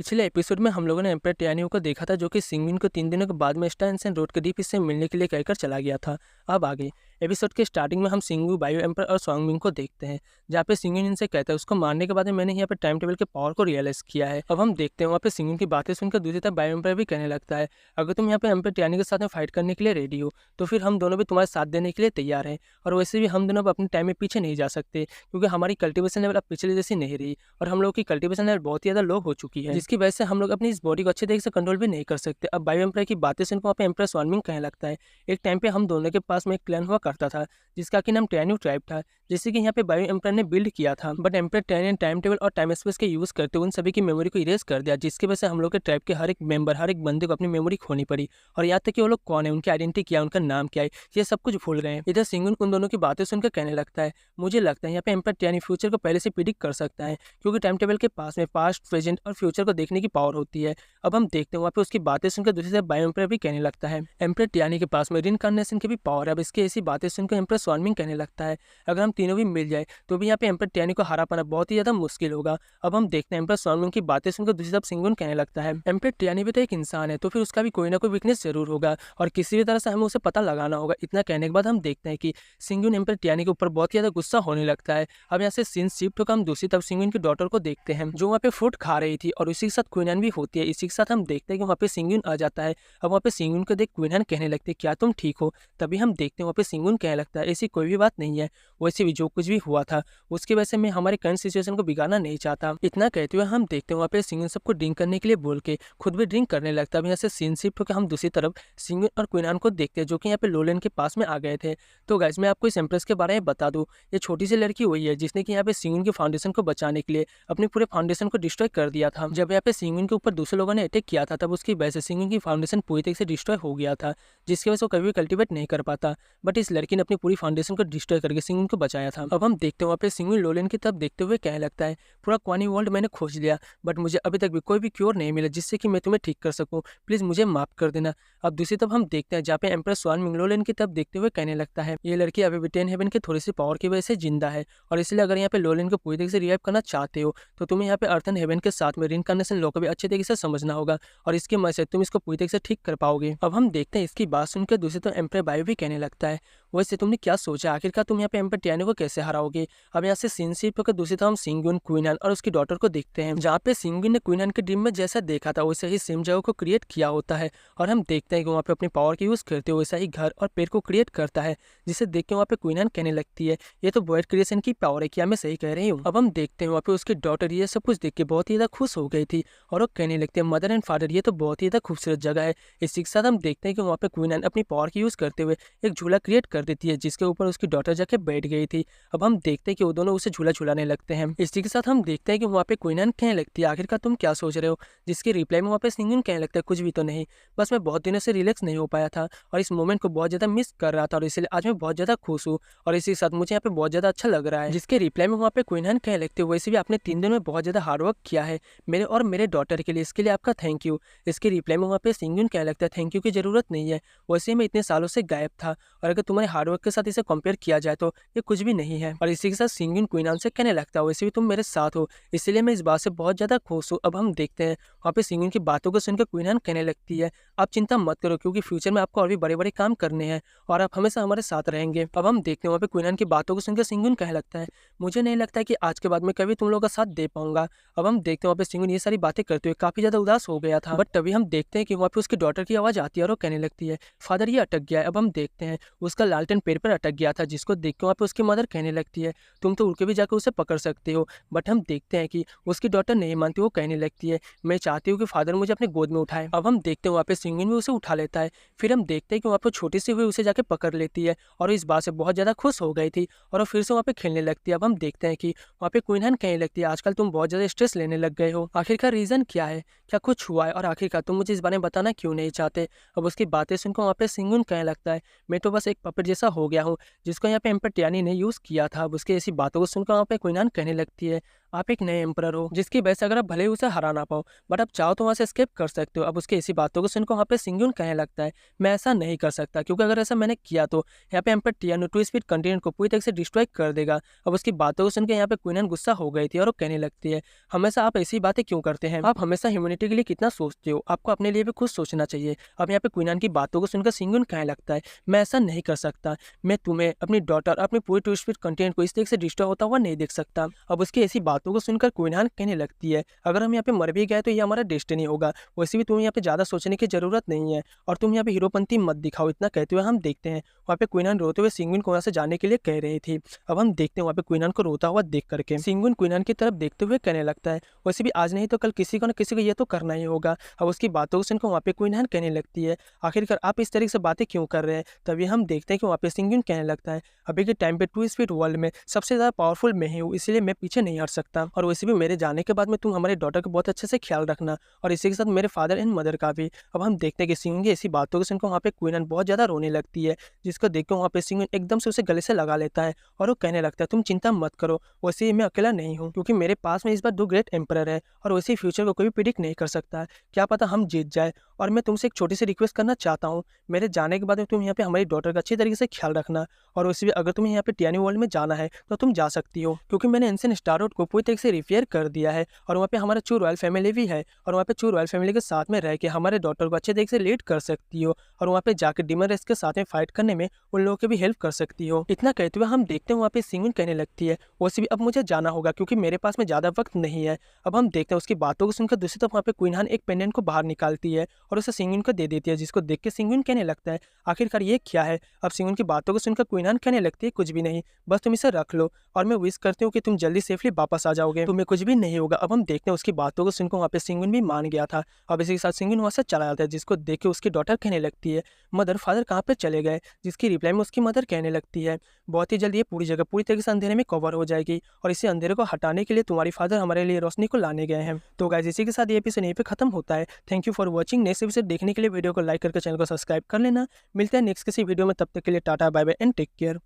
पिछले एपिसोड में हम लोगों ने एम्पर टियानियो को देखा था, जो कि सिंगविन को 3 दिनों के बाद में स्टाइनसेन रोड के डीप हिस्से में मिलने के लिए कहकर चला गया था। अब आगे एपिसोड के स्टार्टिंग में हम सिंगू, बायो एम्पर और स्वांगमिंग को देखते हैं, जहाँ पे सिंगविन इनसे कहता है उसको मारने के बाद में मैंने यहाँ पे टाइम टेबल के पावर को रियलाइज किया है। अब हम देखते हैं वहाँ पे सिंगविन की बातें सुनकर दूसरी तरफ बायो एम्पर भी कहने लगता है, अगर तुम यहाँ पे एम्पर टियानियो के साथ में फाइट करने के लिए रेडी हो तो फिर हम दोनों भी तुम्हारे साथ देने के लिए तैयार हैं। और वैसे भी हम दोनों अब अपने टाइम में पीछे नहीं जा सकते, क्योंकि हमारी कल्टिवेशन लेवल अब पिछले जैसी नहीं रही और हम लोग की कल्टिवेशन लेवल बहुत ही ज़्यादा लो हो चुकी है, जिसकी वजह से हम लोग अपनी इस बॉडी को अच्छे तरीके से कंट्रोल भी नहीं कर सकते। अब बायो एम्पर की बातें सुनकर वहाँ पे एम्पर स्वानमिंग कहने लगता है, एक टाइम पे हम दोनों के पास में एक क्लैन हुआ करता था जिसका कि नाम टियानियो ट्राइब था, जिससे कि यहाँ पे बायो एम्पर ने बिल्ड किया था। बट एम्पर टियानियो टाइम टेबल और टाइम स्पेस के यूज करते हुए उन सभी की मेमोरी को इरेज कर दिया, जिसकी वजह से हम लोग के ट्राइब के हर एक मेंबर, हर एक बंदे को अपनी मेमोरी खोनी पड़ी। और यहाँ तक कि वो लोग कौन है, उनकी आइडेंटिटी क्या है, उनका नाम क्या है, ये सब कुछ भूल गए। इधर सिंगुन उन दोनों की बातें सुनकर कहने लगता है, मुझे लगता है यहाँ पे एम्पर टियानियो फ्यूचर को पहले से प्रिडिक्ट कर सकता है, क्योंकि टाइम टेबल के पास में पास्ट, प्रेजेंट और फ्यूचर को देखने की पावर होती है। अब हम देखते हैं वहाँ पे उसकी बातें सुनकर दूसरी तरफ बायो एम्पर भी कहने लगता है, एम्पर टियानियो के पास में रिइनकार्नेशन की भी पावर है। अब इसकी ऐसी बातें सुनकर एम्पर स्वानमिंग कहने लगता है, अगर हम तीनों भी मिल जाए तो भी यहाँ पे एम्पर टियानियो को हरा पाना बहुत ही ज्यादा मुश्किल होगा। अब हम देखते हैं एम्पर स्वानमिंग की बातें सुनकर दूसरी तरफ सिंगुन कहने लगता है, एम्पर टियानियो भी तो एक इंसान है, तो फिर उसका भी कोई ना कोई वीकनेस जरूर होगा और किसी भी तरह से हमें उसे पता लगाना होगा। इतना कहने के बाद हम देखते हैं कि सिंगुन एम्पर टियानियो के ऊपर बहुत ही ज्यादा गुस्सा होने लगता है। अब यहाँ से सीन शिफ्ट होकर हम दूसरी तरफ सिंगुन की डॉटर को देखते हैं, जो वहाँ पे फ्रूट खा रही थी और इसी के साथ क्वीनन भी होती है। इसी के साथ हम देखते हैं कि वहाँ पे सिंगुन आ जाता है। अब वहाँ पे सिंगुन को देख क्वीनन कहने लगती है, क्या तुम ठीक हो? तभी हम देखते हैं वहाँ पे सिंगुन कहने लगता है, ऐसी कोई भी बात नहीं है, वैसे भी जो कुछ भी हुआ था उसकी वजह से मैं हमारे करंट सिचुएशन को बिगाड़ना नहीं चाहता। इतना कहते हुए हम देखते हैं वहाँ पे सिंगुन सबको ड्रिंक करने के लिए बोल के खुद भी ड्रिंक करने लगता है। अब यहाँ से सीन शिफ्ट होकर हम दूसरी तरफ सिंगुन और क्वीनन को देखते हैं, जो कि यहाँ पे लोलेन के पास में आ गए थे। तो गाइस मैं आपको इस एम्प्रेस के बारे में बता दूं, ये छोटी सी लड़की वही है जिसने कि यहाँ पे सिंगुन के फाउंडेशन को बचाने के लिए अपने पूरे फाउंडेशन को डिस्ट्रॉय कर दिया था। जब यहाँ पे सिंगुन के ऊपर दूसरे लोगों ने अटैक किया था, तब उसकी वजह से सिंगुन की फाउंडेशन पूरी तरीके से डिस्ट्रॉय हो गया था, जिसकी वजह से वो कभी भी कल्टिवेट नहीं कर पाता। बट इस लड़की ने अपनी पूरी फाउंडेशन को डिस्ट्रॉय करके सिंगुन को बचाया था। अब हम देखते हैं वहाँ पे सिंगुन लोलेन की तरफ देखते हुए कहने लगता है, पूरा क्वानी वर्ल्ड मैंने खोज लिया, बट मुझे अभी तक भी कोई भी क्योर नहीं मिला जिससे कि मैं तुम्हें ठीक कर सकूं, प्लीज मुझे माफ कर देना। अब दूसरी तरफ हम देखते हैं जहाँ पे एम्प्रेस स्वानमिंग लोलेन की तरफ देखते हुए कहने लगता है, ये लड़की अभी भी 10 हेवन के थोड़ी सी पावर की वजह से जिंदा है, और इसलिए अगर यहाँ पे लोलेन को पूरी तरीके से रिवाइव करना चाहते हो तो तुम्हें यहाँ पे अर्थ एंड हेवन के साथ में रिइनकार्नेशन लॉ को भी अच्छे तरीके से समझना होगा, और इसकी मदद से तुम इसको पूरी तरीके से ठीक कर पाओगे। अब हम देखते हैं इसकी बात सुनकर दूसरी तरफ एम्पर बायो भी कहने लगता है, वैसे तुमने क्या सोचा, आखिरकार तुम यहाँ पे एम्पर टियानियो को कैसे हराओगे? अब यहाँ से सीन शिफ्ट होकर दूसरी तरफ हम सिंगुन, क्वीनन और उसकी डॉटर को देखते हैं, जहाँ पे सिंगुन ने क्वीनन के ड्रीम में जैसा देखा था वैसे ही सेम जगह को क्रिएट किया होता है, और हम देखते हैं कि वहाँ पे अपनी पावर की यूज करते हुए वैसा ही घर और पेड़ को क्रिएट करता है, जिसे देख के वहाँ पे क्वीनन कहने लगती है, ये तो वॉइड क्रिएशन की पावर है, क्या मैं सही कह रही हूँ? अब हम देखते हैं वहाँ पे उसकी डॉटर ये सब कुछ देख के बहुत ही ज्यादा खुश हो गई थी, और वो कहने लगती है, मदर एंड फादर ये तो बहुत ही ज्यादा खूबसूरत जगह है। इसी के साथ हम देखते हैं कि वहाँ पे क्वीनन अपनी पावर की यूज करते हुए एक झूला क्रिएट कर देती है, जिसके ऊपर उसकी डॉटर जाके बैठ गई थी। अब हम देखते हैं कि वो दोनों उसे झूला झुलाने लगते हैं। इसी के साथ हम देखते हैं कि वहाँ पे क्वीनन कहने लगती है, आखिरकार तुम क्या सोच रहे हो? जिसके रिप्लाई में वहाँ पे सिंगुन कहने लगता है, कुछ भी तो नहीं, बस मैं बहुत दिनों से रिलैक्स नहीं हो पाया था और इस मोमेंट को बहुत ज्यादा मिस कर रहा था, और इसलिए आज मैं बहुत ज्यादा खुश हूँ और इसी के साथ मुझे यहाँ पे बहुत ज्यादा अच्छा लग रहा है। जिसके रिप्लाई में वहाँ पे क्वीनन कहने लगती है, वैसे भी आपने 3 दिन में बहुत ज्यादा हार्डवर्क किया है मेरे और मेरे डॉटर के लिए, इसके लिए आपका थैंक यू। इसके रिप्लाई में वहाँ पे सिंगुन कहने लगता है, थैंक यू की जरूरत नहीं है, वैसे मैं इतने सालों से गायब था और अगर तुम्हारे हार्डवर्क के साथ इसे कंपेयर किया जाए तो ये कुछ भी नहीं है। और इसी के साथ सिंगुन क्वीनन से कहने लगता है, वैसे भी तुम मेरे साथ हो, इसलिए मैं इस बात से बहुत ज्यादा खुश हूँ। अब हम देखते हैं वहाँ पे सिंगुन की बातों को सुनकर क्वीनन कहने लगती है, आप चिंता मत करो, क्योंकि फ्यूचर में आपको और भी बड़े बड़े काम करने हैं और आप हमेशा हमारे साथ रहेंगे। अब हम देखते हैं वहाँ पे क्वीनन की बातों को सुनकर सिंगुन कहने लगता है, मुझे नहीं लगता है कि आज के बाद मैं कभी तुम लोगों का साथ दे पाऊंगा। अब हम देखते हैं वहाँ पे सिंगुन ये सारी बातें करते हुए काफी ज्यादा उदास हो गया था, बट तभी हम देखते हैं कि वहाँ पे उसकी डॉटर की आवाज आती है और वो कहने लगती है, फादर ये अटक गया है। अब हम देखते हैं उसका लालटेन पेड़ पर अटक गया था, जिसको देख के वहाँ पे उसकी मदर कहने लगती है, तुम तो उड़ के भी जाकर उसे पकड़ सकते हो। बट हम देखते हैं कि उसकी डॉटर नहीं मानती, वो कहने लगती है, मैं चाहती हूँ कि फादर मुझे अपने गोद में उठाए। अब हम देखते हैं वहाँ पे सिंगुन भी उसे उठा लेता है। फिर हम देखते हैं कि वहाँ पे छोटी सी हुई उसे जाके पकड़ लेती है और इस बात से बहुत ज्यादा खुश हो गई थी और वो फिर से वहाँ पे खेलने लगती है। अब हम देखते हैं कि वहाँ पे क्वीनन कहने लगती है, आजकल तुम बहुत ज्यादा स्ट्रेस लेने लग गए हो, आखिरकार रीजन क्या है, क्या कुछ हुआ है और आखिरकार तुम मुझे इस बारे में बताना क्यों नहीं चाहते? अब उसकी बातें सुनकर वहाँ पे सिंगुन कहने लगता है, मैं तो बस एक पपेट जैसा हो गया हूँ जिसको यहाँ पे एम्पर टियानियो ने यूज किया था। अब उसकी ऐसी बातों को सुनकर वहाँ पे क्वीनन कहने लगती है, आप एक नए एम्परर हो जिसकी वजह से अगर आप भले ही उसे हरा ना पाओ बट आप चाहो तो वहाँ से एस्केप कर सकते हो। अब उसकी ऐसी बातों को सुनकर वहाँ पे सिंगुन कहने लगता है मैं ऐसा नहीं कर सकता, क्योंकि अगर ऐसा मैंने किया तो यहाँ पे एम्पर टियानो टू स्पीड कंटिनेंट को पूरी तरह से डिस्ट्रॉय कर देगा। अब उसकी बातों को सुनकर यहाँ पे क्वीनन गुस्सा हो गई थी और वो कहने लगती है हमेशा आप ऐसी बातें क्यों करते हैं, आप हमेशा ह्यूमैनिटी के लिए कितना सोचते हो, आपको अपने लिए भी खुद सोचना चाहिए। अब यहाँ पे क्वीनन की बातों को सुनकर सिंगुन कहने लगता है मैं ऐसा नहीं कर सकता, मैं तुम्हें अपनी डॉटर अपनी पूरी टू स्पीड कंटेंट को इस तरीके से डिस्ट्रॉय होता हुआ नहीं देख सकता। अब उसकी ऐसी बातों को सुनकर क्वीनन कहने लगती है अगर हम यहाँ पे मर भी गए तो ये हमारा डेस्टिनी होगा, वैसे भी तुम्हें यहाँ पे ज़्यादा सोचने की जरूरत नहीं है और तुम यहाँ पे हीरोपंती मत दिखाओ। इतना कहते हुए हम देखते हैं वहाँ पे क्वीनन रोते हुए सिंगुन को वहाँ से जाने के लिए कह रही थी। अब हम देखते हैं वहाँ पे क्वीनन को रोता हुआ देख करके सिंगुन क्वीनन की तरफ देखते हुए कहने लगता है वैसे भी आज नहीं तो कल किसी को न किसी को ये तो करना ही होगा। अब उसकी बातों को सुनकर वहाँ पे क्वीनन कहने लगती है आखिरकार आप इस तरीके से बातें क्यों कर रहे हैं। तभी हम देखते हैं कि वहाँ पे सिंगुन कहने लगता है अभी के टाइम पे टू स्पीड वर्ल्ड में सबसे ज़्यादा पावरफुल मैं ही हूँ, इसलिए मैं पीछे नहीं हट सकता और वैसे भी मेरे जाने के बाद में तुम हमारे डॉटर का बहुत अच्छे से ख्याल रखना और इसी के साथ मेरे फादर एंड मदर का भी। अब हम देखते हैं कि सिंगुन की ऐसी बातों को सुनकर वहाँ पे क्वीनन बहुत ज़्यादा रोने लगती है, जिसको देखकर वहाँ पे सिंगुन एकदम से उसे गले से लगा लेता है और वो कहने लगता है तुम चिंता मत करो, वैसे ही मैं अकेला नहीं हूँ क्योंकि मेरे पास में इस बार 2 ग्रेट एम्परर है और वैसे फ्यूचर को कोई भी प्रिडिक्ट नहीं कर सकता, क्या पता हम जीत जाए। और मैं तुमसे एक छोटी सी रिक्वेस्ट करना चाहता हूँ, मेरे जाने के बाद में तुम यहाँ पे हमारी डॉटर का अच्छी तरीके से ख्याल रखना और वैसे भी अगर तुम्हें यहाँ पे टियानी वर्ल्ड में जाना है तो तुम जा सकती हो, क्योंकि मैंने एंशिएंट स्टार रोड को पूरी तरीके से रिपेयर कर दिया है और वहाँ पे हमारा चू रॉयल फैमिली भी है और वहाँ पे चू रॉयल फैमिली के साथ में रह के हमारे डॉटर को अच्छे तरीके से लीड कर सकती हो और वहाँ पे जाकर डिमन रेस के साथ में फाइट करने में उन लोगों की भी हेल्प कर सकती हो। इतना कहते हुए हम देखते हैं वहाँ पे सिंगुन कहने लगती है वैसे भी अब मुझे जाना होगा क्योंकि मेरे पास में ज़्यादा वक्त नहीं है। अब हम देखते हैं उसकी बातों को सुनकर दूसरी तरफ वहाँ पे क्वीनन एक पेंडेंट को बाहर निकालती है और उसे सिंगुन को दे देती है, जिसको देख के सिंगुन कहने लगता है आखिरकार ये क्या है। अब सिंगुन की बातों को सुनकर क्वीनन कहने लगती है कुछ भी नहीं, बस तुम इसे रख लो और मैं विश करती हूँ कि तुम जल्दी सेफली वापस आ जाओगे, तुम्हें कुछ भी नहीं होगा। अब हम देखते हैं उसकी बातों को सुनकर वहाँ पे सिंगुन भी मान गया था। अब इसी के साथ सिंगुन वहाँ से चला जाता है, जिसको देख के उसकी डॉटर कहने लगती है मदर फादर कहाँ पे चले गए, जिसकी रिप्लाई में उसकी मदर कहने लगती है बहुत ही जल्दी ये पूरी जगह पूरी तरीके से अंधेरे में कवर हो जाएगी और इसी अंधेरे को हटाने के लिए तुम्हारी फादर हमारे लिए रोशनी को लाने गए हैं। तो गाइस इसी के साथ ये एपिसोड यहीं पे खत्म होता है। Thank you for watching. Next episode देखने के लिए वीडियो को लाइक करके चैनल को सब्सक्राइब कर लेना। मिलते हैं नेक्स्ट किसी वीडियो में, तब तक के लिए tata bye bye and take care.